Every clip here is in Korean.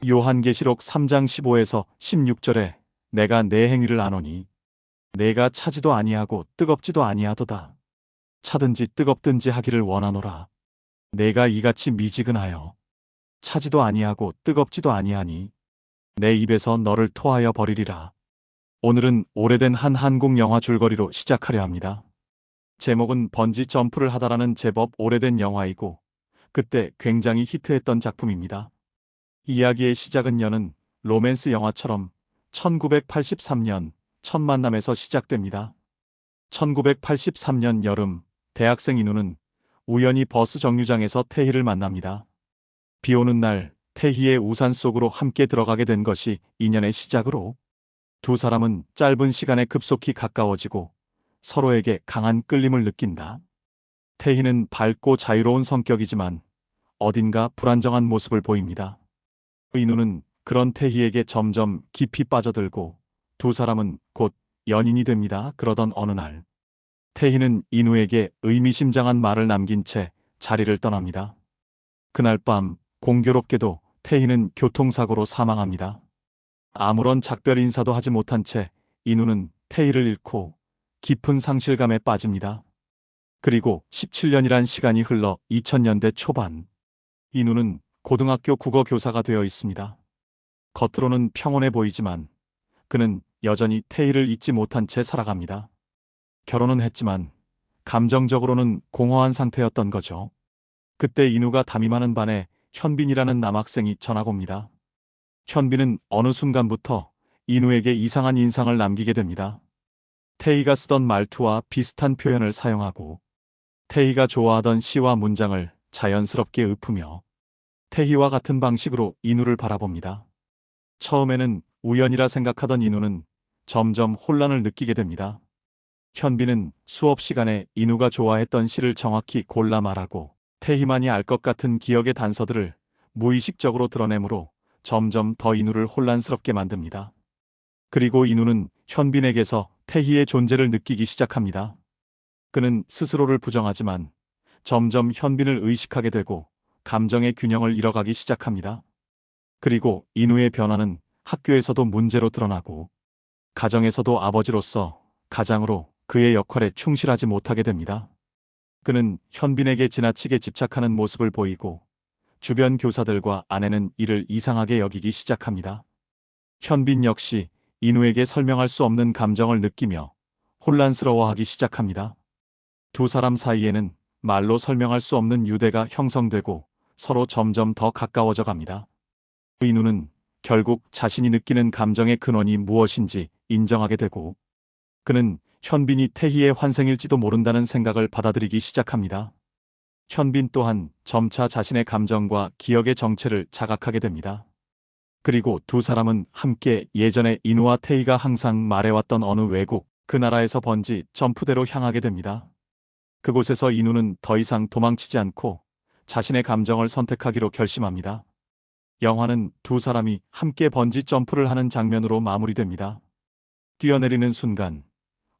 요한계시록 3장 15에서 16절에 내가 내 행위를 아노니 내가 차지도 아니하고 뜨겁지도 아니하도다. 차든지 뜨겁든지 하기를 원하노라. 내가 이같이 미지근하여 차지도 아니하고 뜨겁지도 아니하니 내 입에서 너를 토하여 버리리라. 오늘은 오래된 한 한국 영화 줄거리로 시작하려 합니다. 제목은 번지 점프를 하다라는 제법 오래된 영화이고 그때 굉장히 히트했던 작품입니다. 이야기의 시작은 여는 로맨스 영화처럼 1983년 첫 만남에서 시작됩니다. 1983년 여름, 대학생 인우는 우연히 버스 정류장에서 태희를 만납니다. 비 오는 날 태희의 우산 속으로 함께 들어가게 된 것이 인연의 시작으로 두 사람은 짧은 시간에 급속히 가까워지고 서로에게 강한 끌림을 느낀다. 태희는 밝고 자유로운 성격이지만 어딘가 불안정한 모습을 보입니다. 인우는 그런 태희에게 점점 깊이 빠져들고 두 사람은 곧 연인이 됩니다. 그러던 어느 날 태희는 인우에게 의미심장한 말을 남긴 채 자리를 떠납니다. 그날 밤 공교롭게도 태희는 교통사고로 사망합니다. 아무런 작별 인사도 하지 못한 채 인우는 태희를 잃고 깊은 상실감에 빠집니다. 그리고 17년이란 시간이 흘러 2000년대 초반 인우는 고등학교 국어 교사가 되어 있습니다. 겉으로는 평온해 보이지만 그는 여전히 태희를 잊지 못한 채 살아갑니다. 결혼은 했지만 감정적으로는 공허한 상태였던 거죠. 그때 인우가 담임하는 반에 현빈이라는 남학생이 전학 옵니다. 현빈은 어느 순간부터 인우에게 이상한 인상을 남기게 됩니다. 태희가 쓰던 말투와 비슷한 표현을 사용하고 태희가 좋아하던 시와 문장을 자연스럽게 읊으며 태희와 같은 방식으로 인우를 바라봅니다. 처음에는 우연이라 생각하던 인우는 점점 혼란을 느끼게 됩니다. 현빈은 수업 시간에 인우가 좋아했던 시를 정확히 골라 말하고 태희만이 알 것 같은 기억의 단서들을 무의식적으로 드러내므로 점점 더 인우를 혼란스럽게 만듭니다. 그리고 인우는 현빈에게서 태희의 존재를 느끼기 시작합니다. 그는 스스로를 부정하지만 점점 현빈을 의식하게 되고 감정의 균형을 잃어가기 시작합니다. 그리고 인우의 변화는 학교에서도 문제로 드러나고 가정에서도 아버지로서 가장으로 그의 역할에 충실하지 못하게 됩니다. 그는 현빈에게 지나치게 집착하는 모습을 보이고 주변 교사들과 아내는 이를 이상하게 여기기 시작합니다. 현빈 역시 인우에게 설명할 수 없는 감정을 느끼며 혼란스러워하기 시작합니다. 두 사람 사이에는 말로 설명할 수 없는 유대가 형성되고 서로 점점 더 가까워져 갑니다. 인우는 결국 자신이 느끼는 감정의 근원이 무엇인지 인정하게 되고 그는 현빈이 태희의 환생일지도 모른다는 생각을 받아들이기 시작합니다. 현빈 또한 점차 자신의 감정과 기억의 정체를 자각하게 됩니다. 그리고 두 사람은 함께 예전에 인우와 태희가 항상 말해왔던 어느 외국 그 나라에서 번지 점프대로 향하게 됩니다. 그곳에서 인우는 더 이상 도망치지 않고 자신의 감정을 선택하기로 결심합니다. 영화는 두 사람이 함께 번지 점프를 하는 장면으로 마무리됩니다. 뛰어내리는 순간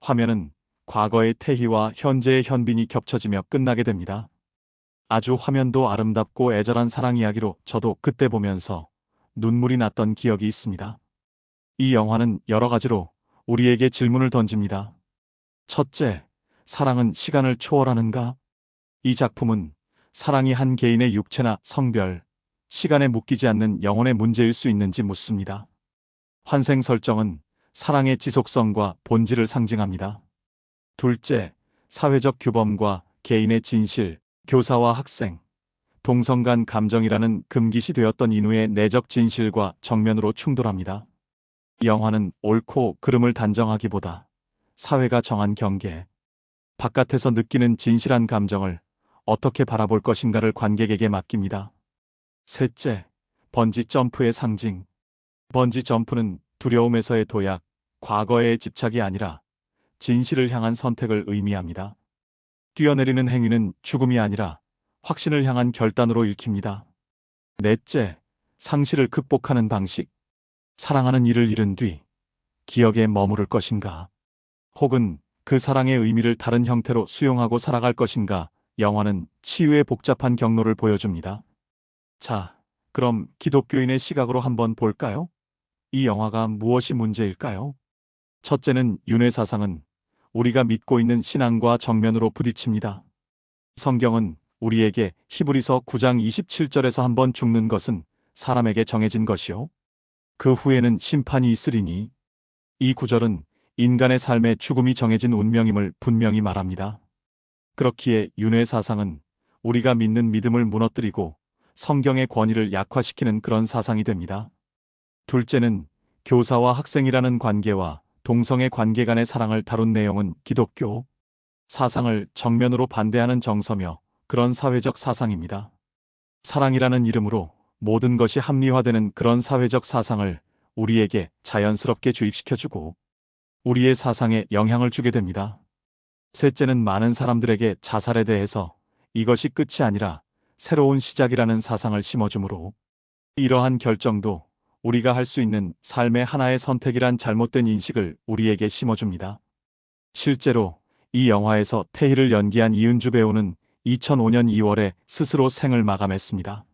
화면은 과거의 태희와 현재의 현빈이 겹쳐지며 끝나게 됩니다. 아주 화면도 아름답고 애절한 사랑 이야기로 저도 그때 보면서 눈물이 났던 기억이 있습니다. 이 영화는 여러 가지로 우리에게 질문을 던집니다. 첫째, 사랑은 시간을 초월하는가? 이 작품은 사랑이 한 개인의 육체나 성별, 시간에 묶이지 않는 영혼의 문제일 수 있는지 묻습니다. 환생 설정은 사랑의 지속성과 본질을 상징합니다. 둘째, 사회적 규범과 개인의 진실, 교사와 학생, 동성 간 감정이라는 금기시 되었던 인우의 내적 진실과 정면으로 충돌합니다. 영화는 옳고 그름을 단정하기보다 사회가 정한 경계, 바깥에서 느끼는 진실한 감정을 어떻게 바라볼 것인가를 관객에게 맡깁니다. 셋째, 번지 점프의 상징. 번지 점프는 두려움에서의 도약, 과거의 집착이 아니라 진실을 향한 선택을 의미합니다. 뛰어내리는 행위는 죽음이 아니라 확신을 향한 결단으로 읽힙니다. 넷째, 상실을 극복하는 방식. 사랑하는 이를 잃은 뒤 기억에 머무를 것인가? 혹은 그 사랑의 의미를 다른 형태로 수용하고 살아갈 것인가? 영화는 치유의 복잡한 경로를 보여줍니다. 자, 그럼 기독교인의 시각으로 한번 볼까요? 이 영화가 무엇이 문제일까요? 첫째는 윤회 사상은 우리가 믿고 있는 신앙과 정면으로 부딪힙니다. 성경은 우리에게 히브리서 9장 27절에서 한번 죽는 것은 사람에게 정해진 것이요. 그 후에는 심판이 있으리니, 이 구절은 인간의 삶의 죽음이 정해진 운명임을 분명히 말합니다. 그렇기에 윤회 사상은 우리가 믿는 믿음을 무너뜨리고 성경의 권위를 약화시키는 그런 사상이 됩니다. 둘째는 교사와 학생이라는 관계와 동성애 관계 간의 사랑을 다룬 내용은 기독교 사상을 정면으로 반대하는 정서며 그런 사회적 사상입니다. 사랑이라는 이름으로 모든 것이 합리화되는 그런 사회적 사상을 우리에게 자연스럽게 주입시켜주고 우리의 사상에 영향을 주게 됩니다. 셋째는 많은 사람들에게 자살에 대해서 이것이 끝이 아니라 새로운 시작이라는 사상을 심어주므로 이러한 결정도 우리가 할 수 있는 삶의 하나의 선택이란 잘못된 인식을 우리에게 심어줍니다. 실제로 이 영화에서 태희를 연기한 이은주 배우는 2005년 2월에 스스로 생을 마감했습니다.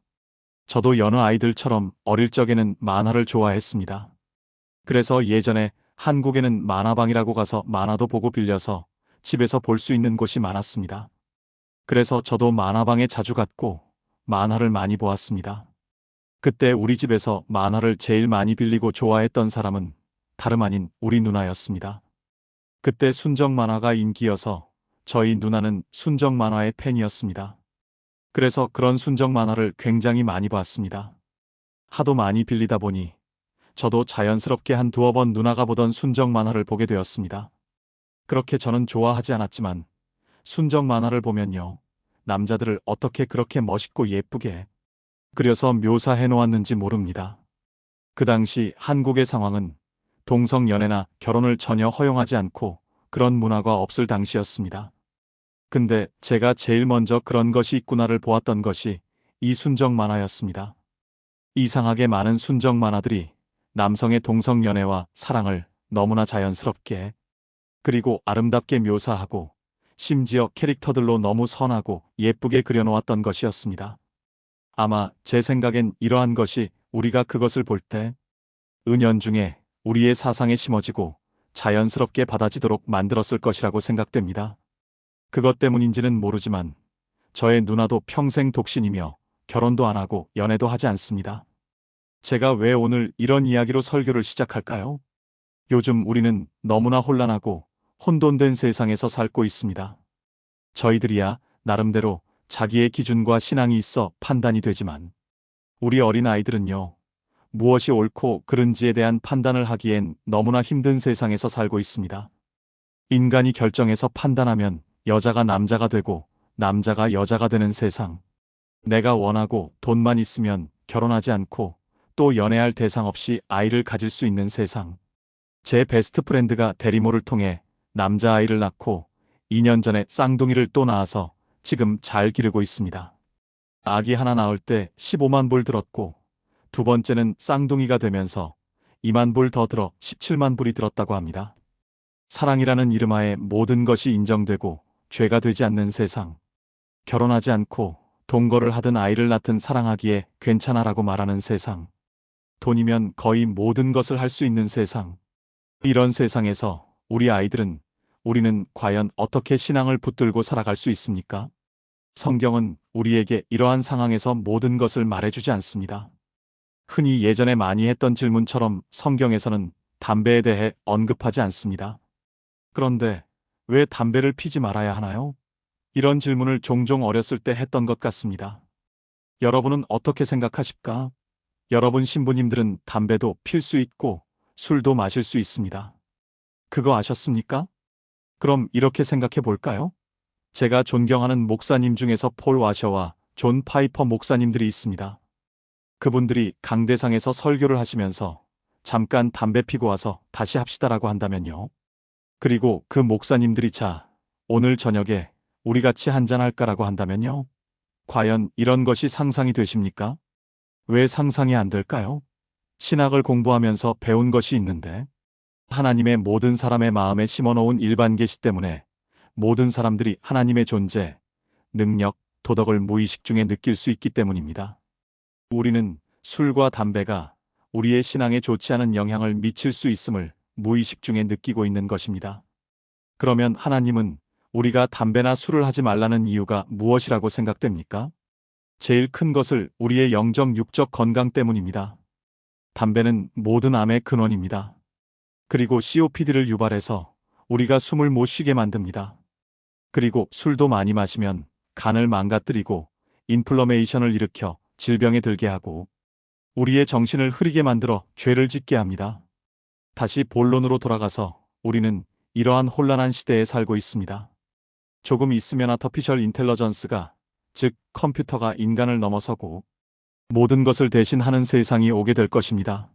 저도 여느 아이들처럼 어릴 적에는 만화를 좋아했습니다. 그래서 예전에 한국에는 만화방이라고 가서 만화도 보고 빌려서 집에서 볼 수 있는 곳이 많았습니다. 그래서 저도 만화방에 자주 갔고 만화를 많이 보았습니다. 그때 우리 집에서 만화를 제일 많이 빌리고 좋아했던 사람은 다름 아닌 우리 누나였습니다. 그때 순정 만화가 인기여서 저희 누나는 순정 만화의 팬이었습니다. 그래서 그런 순정 만화를 굉장히 많이 봤습니다. 하도 많이 빌리다 보니 저도 자연스럽게 한 두어 번 누나가 보던 순정 만화를 보게 되었습니다. 그렇게 저는 좋아하지 않았지만 순정 만화를 보면요, 남자들을 어떻게 그렇게 멋있고 예쁘게 그려서 묘사해 놓았는지 모릅니다. 그 당시 한국의 상황은 동성 연애나 결혼을 전혀 허용하지 않고 그런 문화가 없을 당시였습니다. 근데 제가 제일 먼저 그런 것이 있구나를 보았던 것이 이 순정 만화였습니다. 이상하게 많은 순정 만화들이 남성의 동성 연애와 사랑을 너무나 자연스럽게 그리고 아름답게 묘사하고 심지어 캐릭터들로 너무 선하고 예쁘게 그려놓았던 것이었습니다. 아마 제 생각엔 이러한 것이 우리가 그것을 볼 때 은연중에 우리의 사상에 심어지고 자연스럽게 받아지도록 만들었을 것이라고 생각됩니다. 그것 때문인지는 모르지만 저의 누나도 평생 독신이며 결혼도 안 하고 연애도 하지 않습니다. 제가 왜 오늘 이런 이야기로 설교를 시작할까요? 요즘 우리는 너무나 혼란하고 혼돈된 세상에서 살고 있습니다. 저희들이야 나름대로 자기의 기준과 신앙이 있어 판단이 되지만 우리 어린 아이들은요, 무엇이 옳고 그른지에 대한 판단을 하기엔 너무나 힘든 세상에서 살고 있습니다. 인간이 결정해서 판단하면 여자가 남자가 되고 남자가 여자가 되는 세상. 내가 원하고 돈만 있으면 결혼하지 않고 또 연애할 대상 없이 아이를 가질 수 있는 세상. 제 베스트 프렌드가 대리모를 통해 남자아이를 낳고 2년 전에 쌍둥이를 또 낳아서 지금 잘 기르고 있습니다. 아기 하나 낳을 때 15만 불 들었고 두 번째는 쌍둥이가 되면서 2만 불 더 들어 17만 불이 들었다고 합니다. 사랑이라는 이름하에 모든 것이 인정되고 죄가 되지 않는 세상. 결혼하지 않고 동거를 하든 아이를 낳든 사랑하기에 괜찮아라고 말하는 세상. 돈이면 거의 모든 것을 할 수 있는 세상. 이런 세상에서 우리는 과연 어떻게 신앙을 붙들고 살아갈 수 있습니까? 성경은 우리에게 이러한 상황에서 모든 것을 말해주지 않습니다. 흔히 예전에 많이 했던 질문처럼 성경에서는 담배에 대해 언급하지 않습니다. 그런데 왜 담배를 피지 말아야 하나요? 이런 질문을 종종 어렸을 때 했던 것 같습니다. 여러분은 어떻게 생각하십니까? 여러분 신부님들은 담배도 필 수 있고 술도 마실 수 있습니다. 그거 아셨습니까? 그럼 이렇게 생각해 볼까요? 제가 존경하는 목사님 중에서 폴 와셔와 존 파이퍼 목사님들이 있습니다. 그분들이 강대상에서 설교를 하시면서 잠깐 담배 피고 와서 다시 합시다라고 한다면요. 그리고 그 목사님들이 자, 오늘 저녁에 우리 같이 한잔할까라고 한다면요. 과연 이런 것이 상상이 되십니까? 왜 상상이 안 될까요? 신학을 공부하면서 배운 것이 있는데 하나님의 모든 사람의 마음에 심어놓은 일반 계시 때문에 모든 사람들이 하나님의 존재, 능력, 도덕을 무의식 중에 느낄 수 있기 때문입니다. 우리는 술과 담배가 우리의 신앙에 좋지 않은 영향을 미칠 수 있음을 무의식 중에 느끼고 있는 것입니다. 그러면 하나님은 우리가 담배나 술을 하지 말라는 이유가 무엇이라고 생각됩니까? 제일 큰 것을 우리의 영적 육적 건강 때문입니다. 담배는 모든 암의 근원입니다. 그리고 COPD를 유발해서 우리가 숨을 못 쉬게 만듭니다. 그리고 술도 많이 마시면 간을 망가뜨리고 인플러메이션을 일으켜 질병에 들게 하고 우리의 정신을 흐리게 만들어 죄를 짓게 합니다. 다시 본론으로 돌아가서 우리는 이러한 혼란한 시대에 살고 있습니다. 조금 있으면 아티피셜 인텔리전스가, 즉 컴퓨터가 인간을 넘어서고 모든 것을 대신하는 세상이 오게 될 것입니다.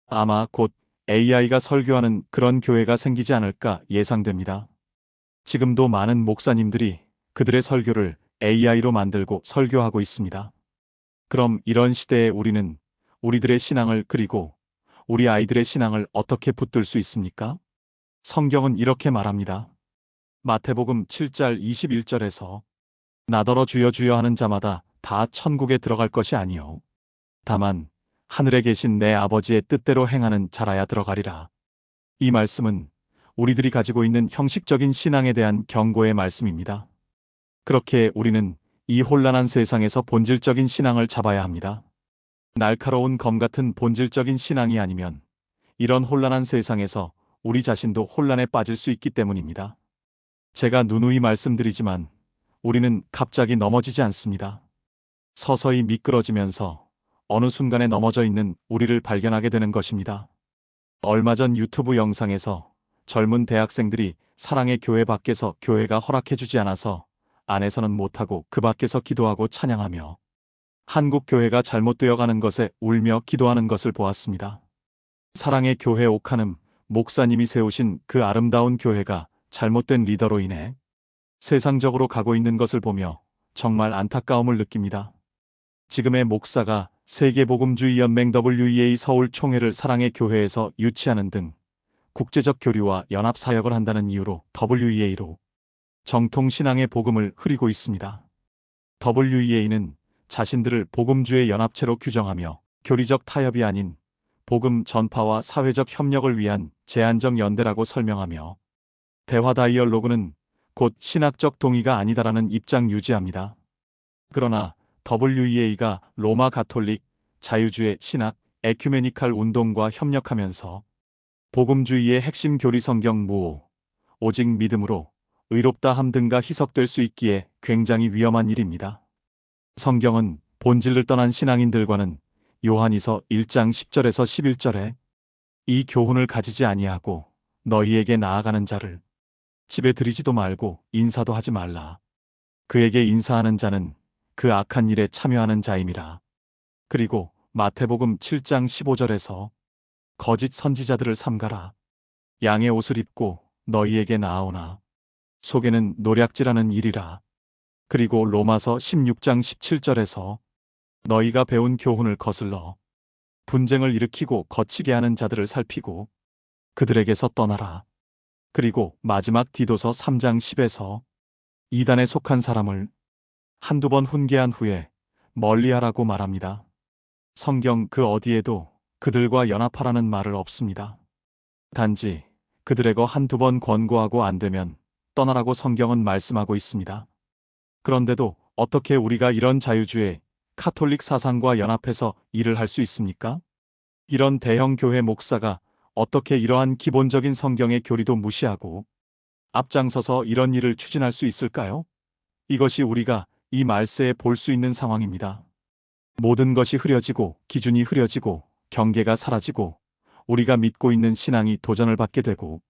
아마 곧 AI가 설교하는 그런 교회가 생기지 않을까 예상됩니다. 지금도 많은 목사님들이 그들의 설교를 AI로 만들고 설교하고 있습니다. 그럼 이런 시대에 우리는 우리들의 신앙을 그리고 우리 아이들의 신앙을 어떻게 붙들 수 있습니까? 성경은 이렇게 말합니다. 마태복음 7장 21절에서 나더러 주여 주여 하는 자마다 다 천국에 들어갈 것이 아니요 다만 하늘에 계신 내 아버지의 뜻대로 행하는 자라야 들어가리라. 이 말씀은 우리들이 가지고 있는 형식적인 신앙에 대한 경고의 말씀입니다. 그렇게 우리는 이 혼란한 세상에서 본질적인 신앙을 잡아야 합니다. 날카로운 검 같은 본질적인 신앙이 아니면 이런 혼란한 세상에서 우리 자신도 혼란에 빠질 수 있기 때문입니다. 제가 누누이 말씀드리지만 우리는 갑자기 넘어지지 않습니다. 서서히 미끄러지면서 어느 순간에 넘어져 있는 우리를 발견하게 되는 것입니다. 얼마 전 유튜브 영상에서 젊은 대학생들이 사랑의 교회 밖에서 교회가 허락해주지 않아서 안에서는 못하고 그 밖에서 기도하고 찬양하며 한국 교회가 잘못되어 가는 것에 울며 기도하는 것을 보았습니다. 사랑의 교회 옥하는 목사님이 세우신 그 아름다운 교회가 잘못된 리더로 인해 세상적으로 가고 있는 것을 보며 정말 안타까움을 느낍니다. 지금의 목사가 세계복음주의연맹 WEA 서울 총회를 사랑의 교회에서 유치하는 등 국제적 교류와 연합 사역을 한다는 이유로 WEA로 정통신앙의 복음을 흐리고 있습니다. WEA는 자신들을 복음주의 연합체로 규정하며 교리적 타협이 아닌 복음 전파와 사회적 협력을 위한 제한적 연대라고 설명하며 대화 다이얼로그는 곧 신학적 동의가 아니다라는 입장 유지합니다. 그러나 WEA가 로마 가톨릭, 자유주의 신학, 에큐메니칼 운동과 협력하면서 복음주의의 핵심 교리 성경 무오, 오직 믿음으로 의롭다함 등과 희석될 수 있기에 굉장히 위험한 일입니다. 성경은 본질을 떠난 신앙인들과는 요한이서 1장 10절에서 11절에 이 교훈을 가지지 아니하고 너희에게 나아가는 자를 집에 들이지도 말고 인사도 하지 말라. 그에게 인사하는 자는 그 악한 일에 참여하는 자임이라. 그리고 마태복음 7장 15절에서 거짓 선지자들을 삼가라. 양의 옷을 입고 너희에게 나아오나 속에는 노략질하는 일이라. 그리고 로마서 16장 17절에서 너희가 배운 교훈을 거슬러 분쟁을 일으키고 거치게 하는 자들을 살피고 그들에게서 떠나라. 그리고 마지막 디도서 3장 10에서 이단에 속한 사람을 한두 번 훈계한 후에 멀리하라고 말합니다. 성경 그 어디에도 그들과 연합하라는 말을 없습니다. 단지 그들에게 한두 번 권고하고 안 되면 떠나라고 성경은 말씀하고 있습니다. 그런데도 어떻게 우리가 이런 자유주의 카톨릭 사상과 연합해서 일을 할 수 있습니까? 이런 대형 교회 목사가 어떻게 이러한 기본적인 성경의 교리도 무시하고 앞장서서 이런 일을 추진할 수 있을까요? 이것이 우리가 이 말세에 볼 수 있는 상황입니다. 모든 것이 흐려지고 기준이 흐려지고 경계가 사라지고 우리가 믿고 있는 신앙이 도전을 받게 되고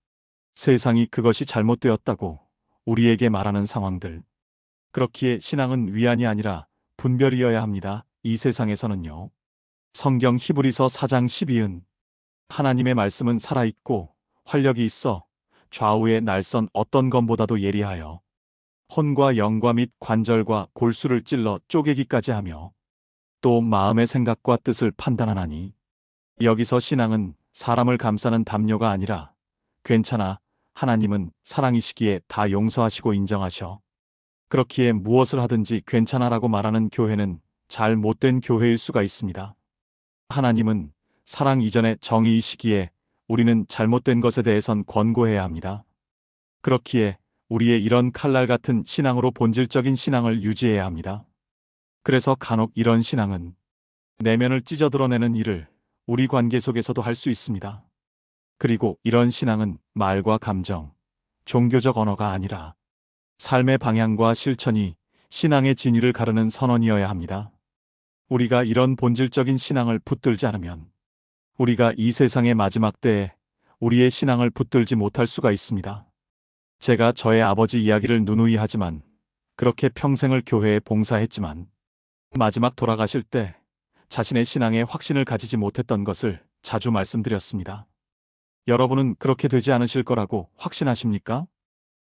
세상이 그것이 잘못되었다고 우리에게 말하는 상황들. 그렇기에 신앙은 위안이 아니라 분별이어야 합니다. 이 세상에서는요. 성경 히브리서 4장 12은 하나님의 말씀은 살아있고 활력이 있어 좌우의 날선 어떤 검보다도 예리하여 혼과 영과 및 관절과 골수를 찔러 쪼개기까지 하며 또 마음의 생각과 뜻을 판단하나니. 여기서 신앙은 사람을 감싸는 담요가 아니라 괜찮아, 하나님은 사랑이시기에 다 용서하시고 인정하셔. 그렇기에 무엇을 하든지 괜찮아라고 말하는 교회는 잘 못된 교회일 수가 있습니다. 하나님은 사랑 이전의 정의이시기에 우리는 잘못된 것에 대해선 권고해야 합니다. 그렇기에 우리의 이런 칼날 같은 신앙으로 본질적인 신앙을 유지해야 합니다. 그래서 간혹 이런 신앙은 내면을 찢어 드러내는 일을 우리 관계 속에서도 할 수 있습니다. 그리고 이런 신앙은 말과 감정, 종교적 언어가 아니라 삶의 방향과 실천이 신앙의 진위를 가르는 선언이어야 합니다. 우리가 이런 본질적인 신앙을 붙들지 않으면 우리가 이 세상의 마지막 때에 우리의 신앙을 붙들지 못할 수가 있습니다. 제가 저의 아버지 이야기를 누누이 하지만 그렇게 평생을 교회에 봉사했지만 마지막 돌아가실 때 자신의 신앙에 확신을 가지지 못했던 것을 자주 말씀드렸습니다. 여러분은 그렇게 되지 않으실 거라고 확신하십니까?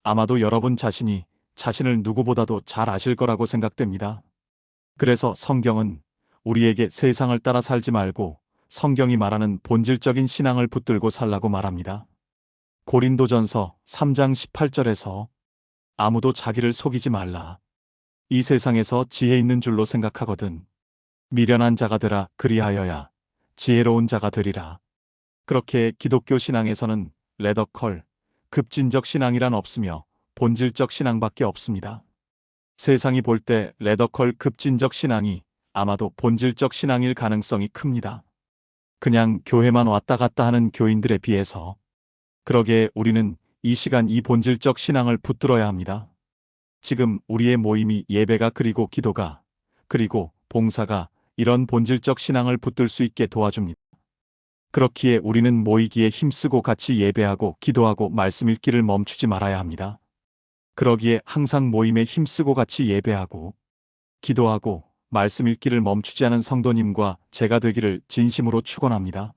아마도 여러분 자신이 자신을 누구보다도 잘 아실 거라고 생각됩니다. 그래서 성경은 우리에게 세상을 따라 살지 말고 성경이 말하는 본질적인 신앙을 붙들고 살라고 말합니다. 고린도전서 3장 18절에서 아무도 자기를 속이지 말라. 이 세상에서 지혜 있는 줄로 생각하거든 미련한 자가 되라. 그리하여야 지혜로운 자가 되리라. 그렇게 기독교 신앙에서는 레더컬, 급진적 신앙이란 없으며 본질적 신앙밖에 없습니다. 세상이 볼 때 레더컬 급진적 신앙이 아마도 본질적 신앙일 가능성이 큽니다. 그냥 교회만 왔다 갔다 하는 교인들에 비해서. 그러기에 우리는 이 시간 이 본질적 신앙을 붙들어야 합니다. 지금 우리의 모임이 예배가 그리고 기도가 그리고 봉사가 이런 본질적 신앙을 붙들 수 있게 도와줍니다. 그렇기에 우리는 모이기에 힘쓰고 같이 예배하고 기도하고 말씀 읽기를 멈추지 말아야 합니다. 그러기에 항상 모임에 힘쓰고 같이 예배하고 기도하고 말씀 읽기를 멈추지 않은 성도님과 제가 되기를 진심으로 축원합니다.